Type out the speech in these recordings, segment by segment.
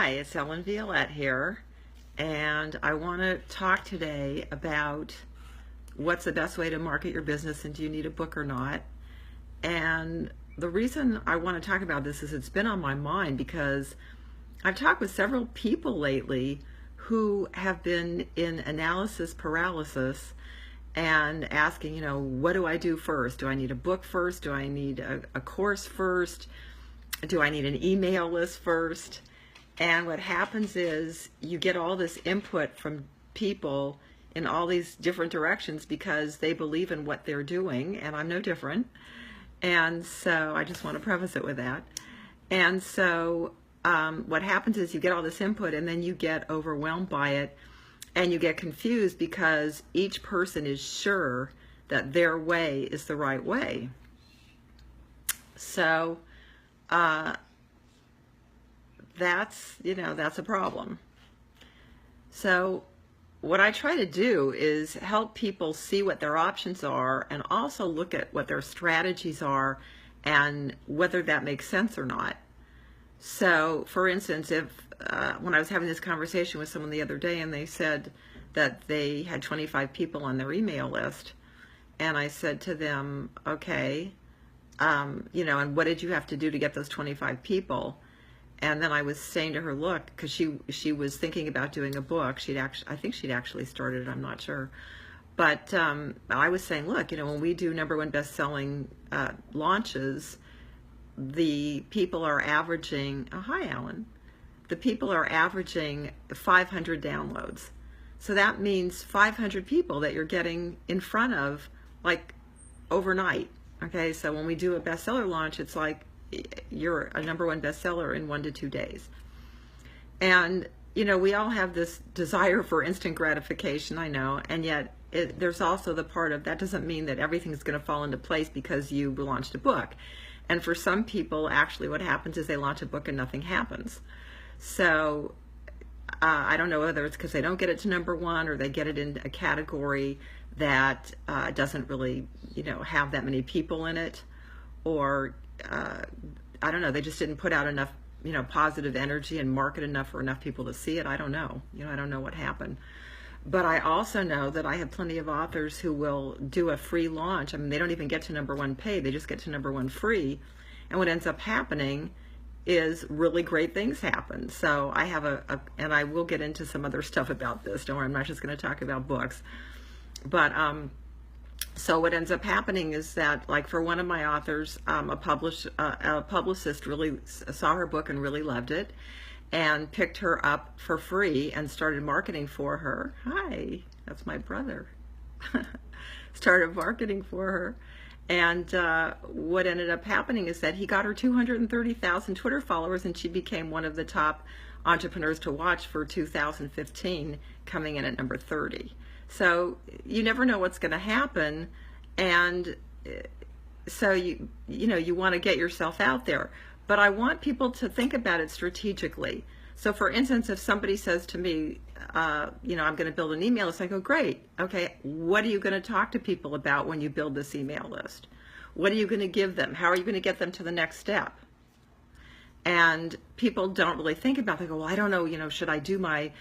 Hi, it's Ellen Violette here, and I want to talk today about what's the best way to market your business and do you need a book or not. And the reason I want to talk about this is it's been on my mind because I've talked with several people lately who have been in analysis paralysis and asking, what do I do first? Do I need a book first? Do I need a course first? Do I need an email list first? And what happens is you get all this input from people in all these different directions because they believe in what they're doing, and I'm no different. And so I just want to preface it with that. And so what happens is you get all this input and then you get overwhelmed by it and you get confused because each person is sure that their way is the right way. So that's a problem. So what I try to do is help people see what their options are and also look at what their strategies are and whether that makes sense or not. So for instance, if when I was having this conversation with someone the other day and they said that they had 25 people on their email list, and I said to them, okay, and what did you have to do to get those 25 people? And then I was saying to her, look, because she was thinking about doing a book. I think she'd actually started it, I'm not sure. But I was saying, look, when we do #1 best-selling launches, the people are averaging, oh, hi, Alan. The people are averaging 500 downloads. So that means 500 people that you're getting in front of, like, overnight. Okay, so when we do a bestseller launch, it's like you're a #1 bestseller in 1 to 2 days. And, we all have this desire for instant gratification, I know, and yet there's also the part of that doesn't mean that everything's going to fall into place because you launched a book. And for some people, actually what happens is they launch a book and nothing happens. So I don't know whether it's because they don't get it to #1 or they get it in a category that doesn't really, have that many people in it, or I don't know, they just didn't put out enough, positive energy and market enough for enough people to see it. I don't know. I don't know what happened. But I also know that I have plenty of authors who will do a free launch. I mean, they don't even get to #1 paid. They just get to #1 free. And what ends up happening is really great things happen. So I have and I will get into some other stuff about this. Don't worry, I'm not just going to talk about books. But so what ends up happening is that, like for one of my authors, a publicist really saw her book and really loved it and picked her up for free and started marketing for her. Hi, that's my brother. Started marketing for her. And what ended up happening is that he got her 230,000 Twitter followers, and she became one of the top entrepreneurs to watch for 2015, coming in at number 30. So you never know what's going to happen, and so you want to get yourself out there. But I want people to think about it strategically. So for instance, if somebody says to me, I'm going to build an email list, I go, great. Okay, what are you going to talk to people about when you build this email list? What are you going to give them? How are you going to get them to the next step? And people don't really think about it. They go, well, I don't know, should I do my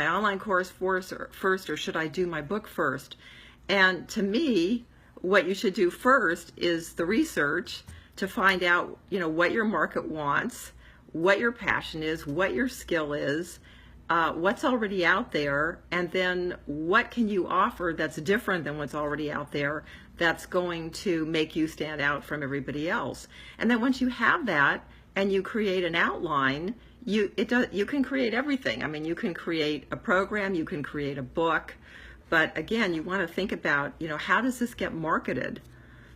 online course first, or should I do my book first? And to me, what you should do first is the research to find out, what your market wants, what your passion is, what your skill is, what's already out there, and then what can you offer that's different than what's already out there that's going to make you stand out from everybody else. And then once you have that and you create an outline, you can create everything. I mean, you can create a program, you can create a book, but again, you want to think about, how does this get marketed?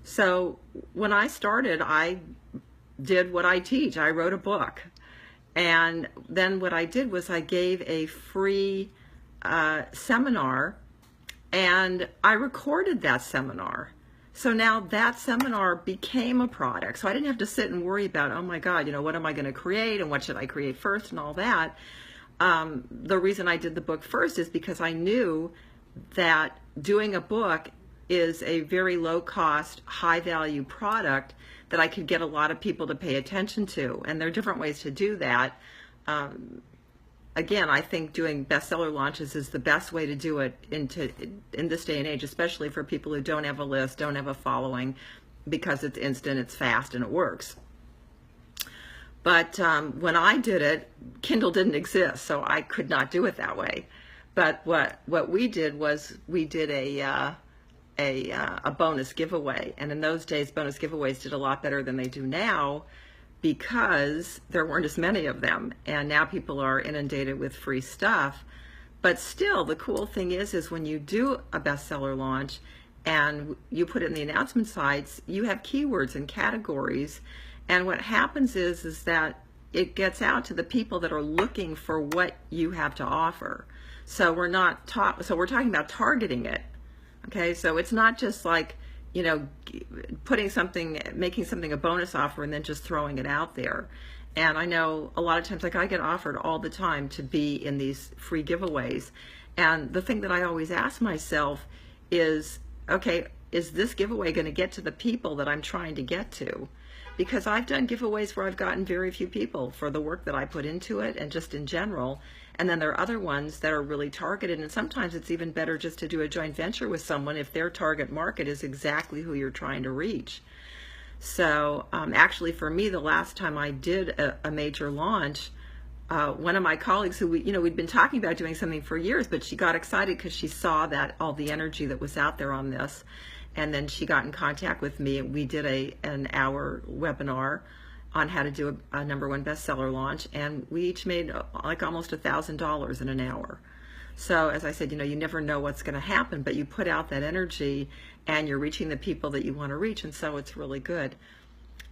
So when I started, I did what I teach. I wrote a book. And then what I did was I gave a free seminar, and I recorded that seminar. So now that seminar became a product. So I didn't have to sit and worry about, oh my God, what am I going to create and what should I create first and all that. The reason I did the book first is because I knew that doing a book is a very low cost, high value product that I could get a lot of people to pay attention to. And there are different ways to do that. again, I think doing bestseller launches is the best way to do it in this day and age, especially for people who don't have a list, don't have a following, because it's instant, it's fast, and it works. But when I did it, Kindle didn't exist, so I could not do it that way. But what we did was we did a bonus giveaway, and in those days, bonus giveaways did a lot better than they do now, because there weren't as many of them, and now people are inundated with free stuff. But still, the cool thing is when you do a bestseller launch and you put it in the announcement sites, you have keywords and categories, and what happens is that it gets out to the people that are looking for what you have to offer. So we're talking about targeting it. Okay, so it's not just like, you know, making something a bonus offer and then just throwing it out there. And I know a lot of times, like, I get offered all the time to be in these free giveaways. And the thing that I always ask myself is, okay, is this giveaway going to get to the people that I'm trying to get to? Because I've done giveaways where I've gotten very few people for the work that I put into it and just in general. And then there are other ones that are really targeted, and sometimes it's even better just to do a joint venture with someone if their target market is exactly who you're trying to reach. So actually for me, the last time I did a major launch, one of my colleagues who we'd been talking about doing something for years, but she got excited because she saw that all the energy that was out there on this. And then she got in contact with me, and we did an hour webinar on how to do a #1 bestseller launch, and we each made like almost $1,000 in an hour. So as I said, you never know what's going to happen, but you put out that energy and you're reaching the people that you want to reach, and so it's really good.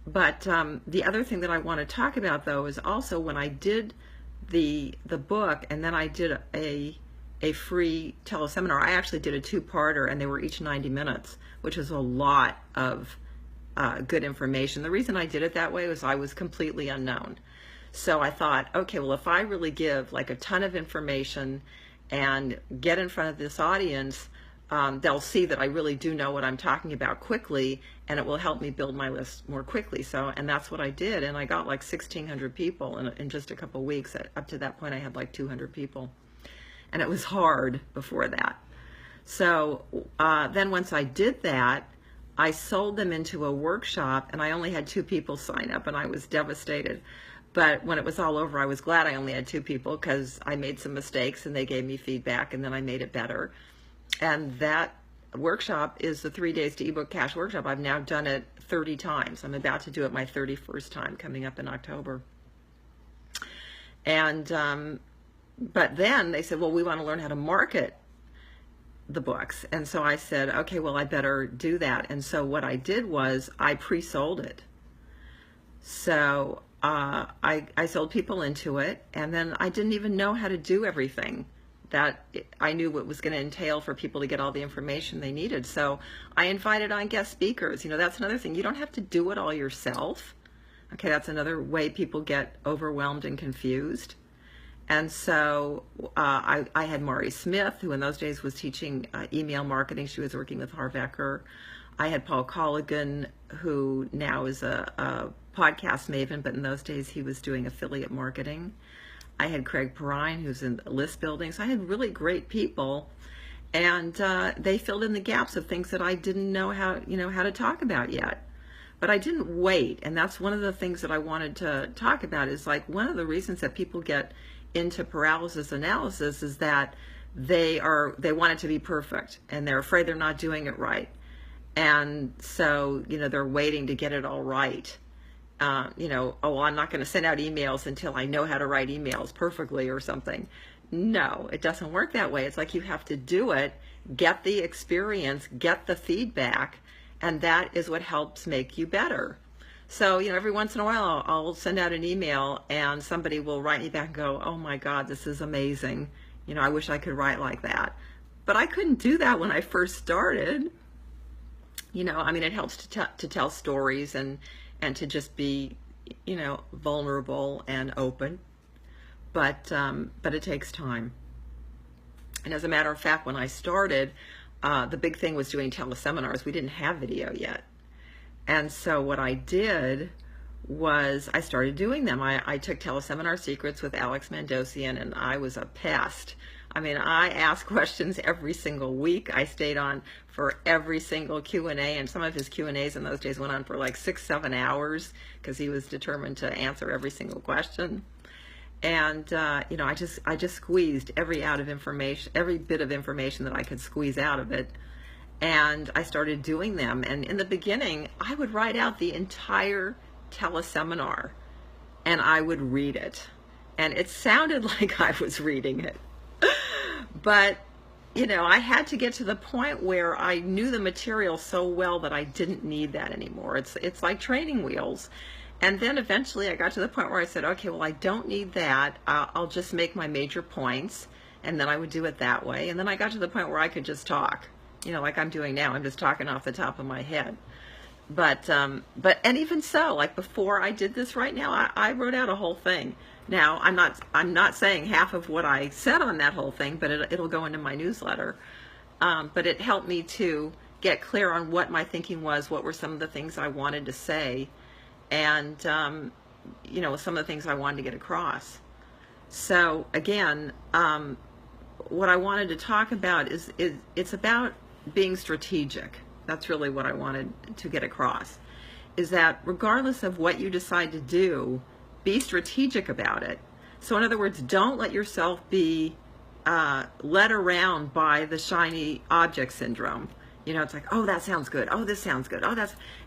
But the other thing that I want to talk about, though, is also when I did the book, and then I did a free teleseminar. I actually did a 2-parter, and they were each 90 minutes, which is a lot of good information. The reason I did it that way was I was completely unknown. So I thought, okay, well, if I really give like a ton of information and get in front of this audience, they'll see that I really do know what I'm talking about quickly, and it will help me build my list more quickly. And that's what I did, and I got like 1,600 people in just a couple weeks. Up to that point, I had like 200 people, and it was hard before that. So then once I did that, I sold them into a workshop, and I only had 2 people sign up, and I was devastated. But when it was all over, I was glad I only had 2 people, because I made some mistakes and they gave me feedback, and then I made it better. And that workshop is the 3 Days to eBook Cash workshop. I've now done it 30 times. I'm about to do it my 31st time coming up in October. And but then they said, well, we want to learn how to market the books. And so I said, okay, well, I better do that. And so what I did was I pre-sold it. So I sold people into it, and then I didn't even know how to do everything that I knew what was going to entail for people to get all the information they needed. So I invited on guest speakers. That's another thing. You don't have to do it all yourself. Okay, that's another way people get overwhelmed and confused. And so I had Mari Smith, who in those days was teaching email marketing. She was working with Harv Eker. I had Paul Colligan, who now is a podcast maven, but in those days he was doing affiliate marketing. I had Craig Perrine, who's in list building. So I had really great people, and they filled in the gaps of things that I didn't know how to talk about yet. But I didn't wait, and that's one of the things that I wanted to talk about. Is like one of the reasons that people get into paralysis analysis is that they want it to be perfect, and they're afraid they're not doing it right, and so they're waiting to get it all right. Oh, well, I'm not going to send out emails until I know how to write emails perfectly or something. No, it doesn't work that way. It's like you have to do it, get the experience, get the feedback, and that is what helps make you better. So, every once in a while I'll send out an email and somebody will write me back and go, oh my God, this is amazing. I wish I could write like that. But I couldn't do that when I first started. It helps to tell stories and to just be, vulnerable and open. But it takes time. And as a matter of fact, when I started, the big thing was doing teleseminars. We didn't have video yet. And so what I did was I started doing them. I took Teleseminar Secrets with Alex Mandossian, and I was a pest. I mean, I asked questions every single week. I stayed on for every single Q&A, and some of his Q&As in those days went on for like 6-7 hours because he was determined to answer every single question. And you know, I just squeezed every bit of information that I could squeeze out of it, and I started doing them. And in the beginning, I would write out the entire teleseminar, and I would read it, and it sounded like I was reading it. But, you know, I had to get to the point where I knew the material so well that I didn't need that anymore. It's like training wheels. And then eventually I got to the point where I said, okay, well, I don't need that. I'll just make my major points, and then I would do it that way. And then I got to the point where I could just talk, you know, like I'm doing now. I'm just talking off the top of my head. But and even so, like before I did this right now, I wrote out a whole thing. Now, I'm not saying half of what I said on that whole thing, but it'll go into my newsletter. But it helped me to get clear on what my thinking was, what were some of the things I wanted to say, and you know, some of the things I wanted to get across. So again, what I wanted to talk about is it's about being strategic. That's really what I wanted to get across, is that regardless of what you decide to do, be strategic about it. So in other words, don't let yourself be led around by the shiny object syndrome. You know, it's like, oh, that sounds good. Oh, this sounds good. Oh,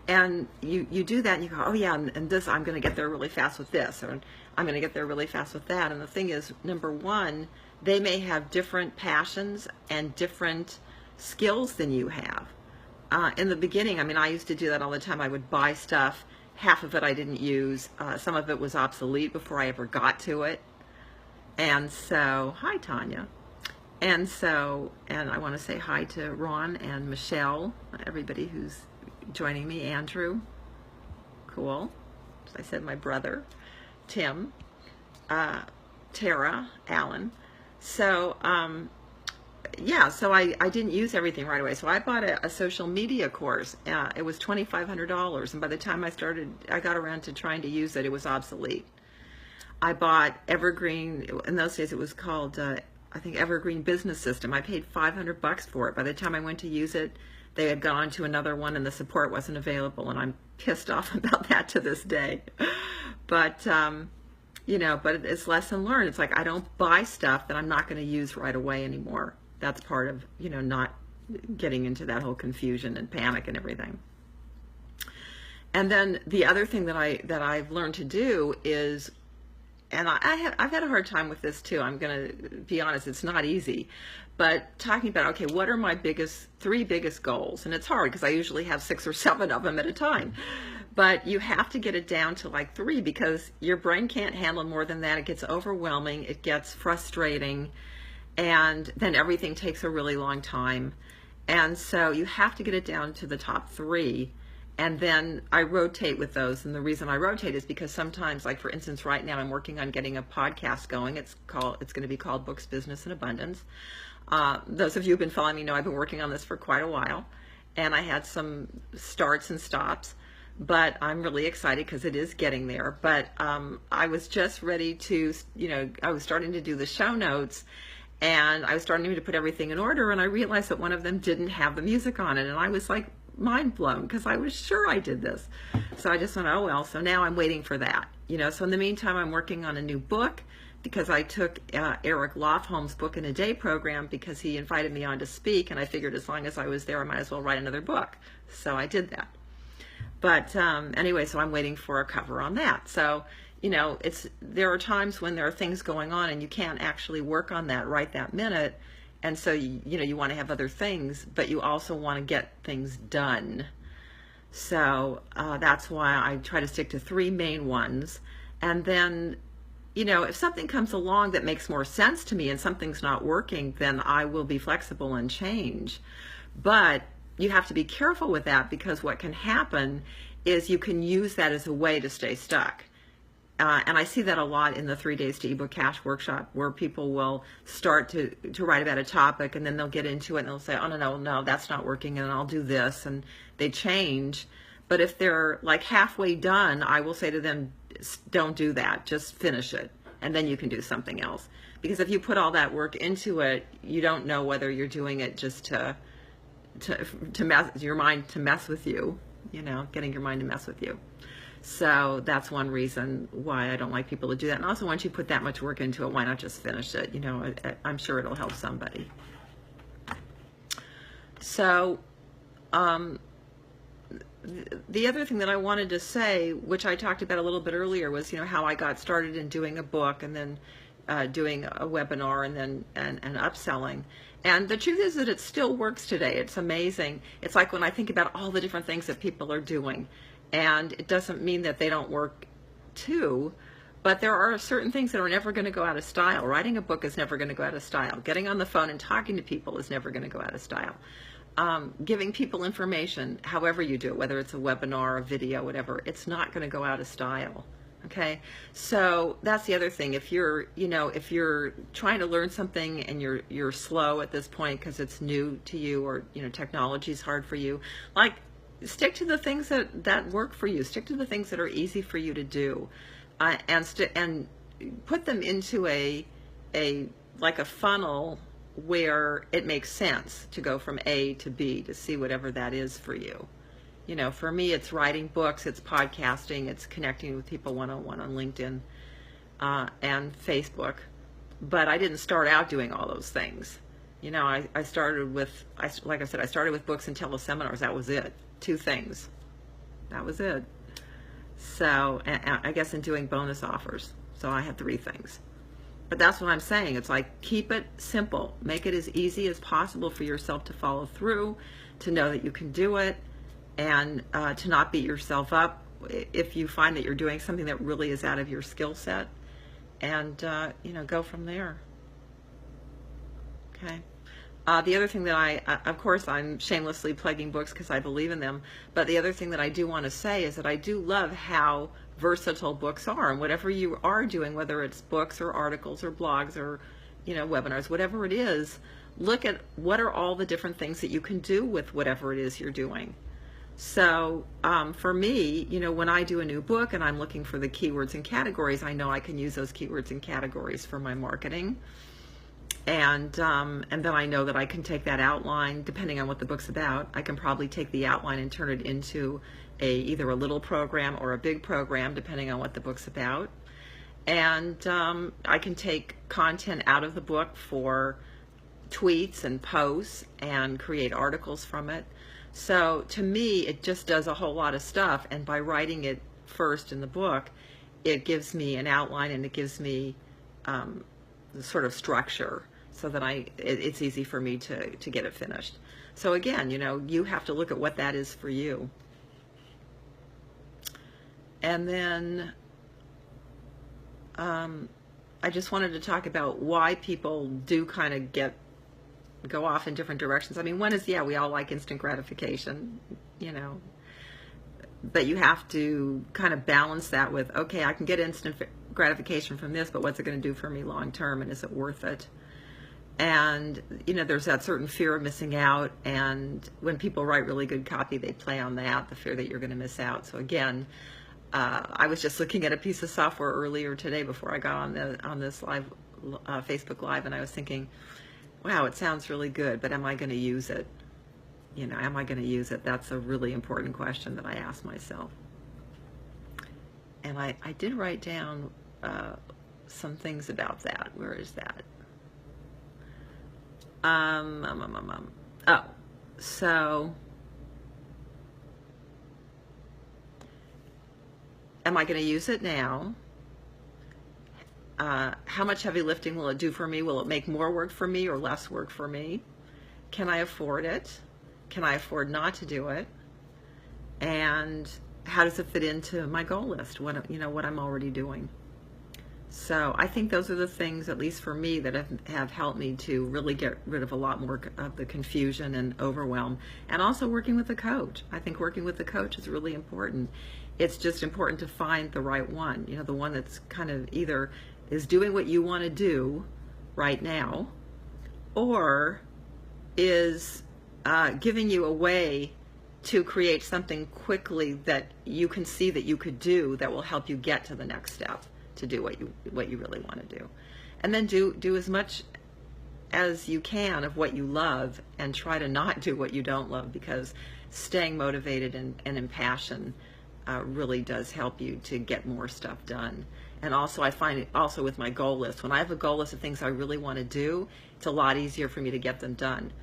and you do that and you go, oh yeah, and this, I'm going to get there really fast with this, or I'm going to get there really fast with that. And the thing is, number one, they may have different passions and different skills than you have. In the beginning, I mean, I used to do that all the time. I would buy stuff, half of it I didn't use, some of it was obsolete before I ever got to it. And so, hi Tanya. And I want to say hi to Ron and Michelle, everybody who's joining me, Andrew, cool. As I said, my brother, Tim, Tara, Alan. So, yeah, so I didn't use everything right away. So I bought a social media course. It was $2,500, and by the time I got around to trying to use it, it was obsolete. I bought Evergreen. In those days, it was called, I think, Evergreen Business System. I paid $500 for it. By the time I went to use it, they had gone to another one, and the support wasn't available, and I'm pissed off about that to this day. But you know, but it's lesson learned. It's like I don't buy stuff that I'm not going to use right away anymore. That's part of, you know, not getting into that whole confusion and panic and everything. And then the other thing that I've learned to do is, and I've had a hard time with this too. I'm going to be honest, it's not easy. But talking about, okay, what are my three biggest goals? And it's hard because I usually have 6 or 7 of them at a time. But you have to get it down to like 3 because your brain can't handle more than that. It gets overwhelming. It gets frustrating. And then everything takes a really long time. And so you have to get it down to the top 3. And then I rotate with those. And the reason I rotate is because sometimes, like for instance, right now I'm working on getting a podcast going. It's going to be called Books, Business, and Abundance. Those of you who've been following me know I've been working on this for quite a while. And I had some starts and stops. But I'm really excited because it is getting there. But I was just ready to, you know, I was starting to do the show notes. And I was starting to put everything in order, and I realized that one of them didn't have the music on it, and I was like mind blown because I was sure I did this. So I just went, oh well. So now I'm waiting for that, you know. So in the meantime, I'm working on a new book because I took Eric Lofholm's Book in a Day program because he invited me on to speak, and I figured as long as I was there, I might as well write another book. So I did that. But anyway, so I'm waiting for a cover on that. So, you know, there are times when there are things going on and you can't actually work on that right that minute. And so, you know, you want to have other things, but you also want to get things done. So that's why I try to stick to 3 main ones. And then, you know, if something comes along that makes more sense to me and something's not working, then I will be flexible and change. But you have to be careful with that because what can happen is you can use that as a way to stay stuck. And I see that a lot in the 3 Days to eBook Cash workshop where people will start to write about a topic and then they'll get into it and they'll say, oh, no, that's not working and I'll do this. And they change. But if they're like halfway done, I will say to them, don't do that. Just finish it. And then you can do something else. Because if you put all that work into it, you don't know whether you're doing it just to mess your mind, to mess with you, getting your mind to mess with you. So that's one reason why I don't like people to do that. And also, once you put that much work into it, why not just finish it? I'm sure it'll help somebody. So, the other thing that I wanted to say, which I talked about a little bit earlier, was how I got started in doing a book and then doing a webinar and then and upselling. And the truth is that it still works today. It's amazing. It's like when I think about all the different things that people are doing, and it doesn't mean that they don't work too, but there are certain things that are never going to go out of style. Writing a book is never going to go out of style. Getting on the phone and talking to people is never going to go out of style. Giving people information, however you do it, whether it's a webinar, a video, whatever, it's not going to go out of style. Okay, so that's the other thing. If you're trying to learn something and you're slow at this point because it's new to you, or technology is hard for you, like, stick to the things that work for you. Stick to the things that are easy for you to do, and put them into a funnel where it makes sense to go from A to B to see whatever that is for you. For me, it's writing books, it's podcasting, it's connecting with people one-on-one on LinkedIn and Facebook. But I didn't start out doing all those things. I started with, like I said, I started with books and teleseminars. That was it. 2 things. That was it. So, I guess, in doing bonus offers. So I had 3 things. But that's what I'm saying. It's like, keep it simple. Make it as easy as possible for yourself to follow through, to know that you can do it, and to not beat yourself up if you find that you're doing something that really is out of your skill set, and go from there. Okay. The other thing that of course, I'm shamelessly plugging books because I believe in them, but the other thing that I do want to say is that I do love how versatile books are, and whatever you are doing, whether it's books or articles or blogs or webinars, whatever it is, look at what are all the different things that you can do with whatever it is you're doing. So for me, when I do a new book and I'm looking for the keywords and categories, I know I can use those keywords and categories for my marketing. And then I know that I can take that outline, depending on what the book's about. I can probably take the outline and turn it into either a little program or a big program, depending on what the book's about. And I can take content out of the book for tweets and posts and create articles from it. So to me, it just does a whole lot of stuff. And by writing it first in the book, it gives me an outline, and it gives me the sort of structure, so that it's easy for me to get it finished. So again, you have to look at what that is for you. And then I just wanted to talk about why people do kind of go off in different directions. I mean, one is, we all like instant gratification, but you have to kind of balance that with, okay, I can get instant gratification from this, but what's it going to do for me long term, and is it worth it? And there's that certain fear of missing out, and when people write really good copy, they play on that, the fear that you're going to miss out. So again, I was just looking at a piece of software earlier today before I got on this live Facebook Live, and I was thinking, wow, it sounds really good, but am I going to use it? Am I going to use it? That's a really important question that I ask myself. And I did write down some things about that. Where is that? Oh, so am I going to use it now? How much heavy lifting will it do for me? Will it make more work for me or less work for me? Can I afford it? Can I afford not to do it? And how does it fit into my goal list? What I'm already doing. So I think those are the things, at least for me, that have helped me to really get rid of a lot more of the confusion and overwhelm. And also working with a coach. I think working with a coach is really important. It's just important to find the right one, the one that's kind of either is doing what you want to do right now, or is giving you a way to create something quickly that you can see that you could do that will help you get to the next step to do what you really want to do. And then do as much as you can of what you love, and try to not do what you don't love, because staying motivated and impassioned really does help you to get more stuff done. And also, I find it also with my goal list, when I have a goal list of things I really want to do, it's a lot easier for me to get them done.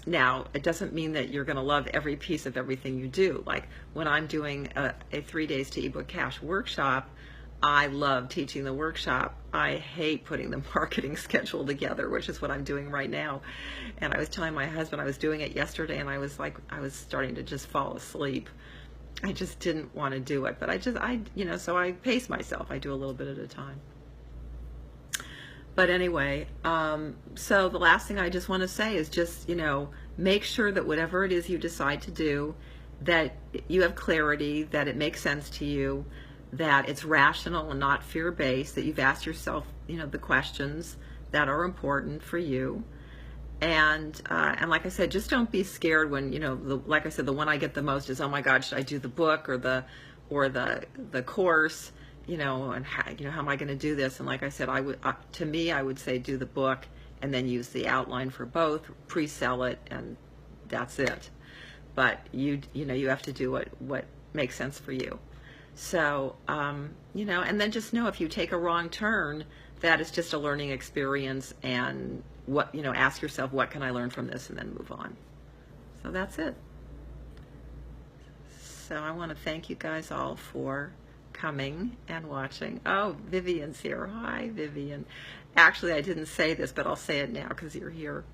Now, it doesn't mean that you're going to love every piece of everything you do. Like when I'm doing a 3 days to ebook cash workshop, I love teaching the workshop. I hate putting the marketing schedule together, which is what I'm doing right now. And I was telling my husband I was doing it yesterday, and I was starting to just fall asleep. I just didn't want to do it, but so I pace myself. I do a little bit at a time. But anyway, so the last thing I just want to say is just, make sure that whatever it is you decide to do, that you have clarity, that it makes sense to you, that it's rational and not fear-based, that you've asked yourself, the questions that are important for you. And like I said, just don't be scared when, like I said, the one I get the most is, oh my God, should I do the book or the course, and how am I going to do this? And like I said, to me, I would say do the book and then use the outline for both, pre-sell it, and that's it. But you have to do what makes sense for you. So, and then just know if you take a wrong turn, that is just a learning experience, and ask yourself, what can I learn from this, and then move on. So that's it. So I want to thank you guys all for coming and watching. Oh, Vivian's here. Hi, Vivian. Actually, I didn't say this, but I'll say it now because you're here.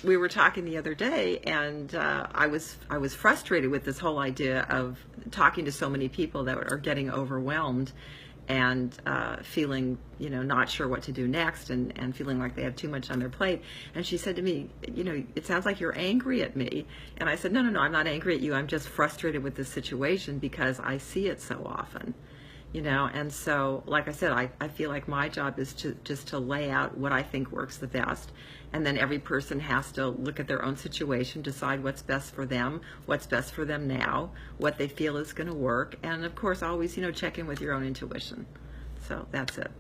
We were talking the other day, and I was frustrated with this whole idea of talking to so many people that are getting overwhelmed and feeling, not sure what to do next, and feeling like they have too much on their plate. And she said to me, it sounds like you're angry at me. And I said, no, I'm not angry at you. I'm just frustrated with this situation because I see it so often. And so, like I said, I feel like my job is just to lay out what I think works the best, and then every person has to look at their own situation, decide what's best for them now, what they feel is going to work, and of course, always, check in with your own intuition. So that's it.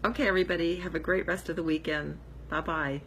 Okay, everybody, have a great rest of the weekend. Bye-bye.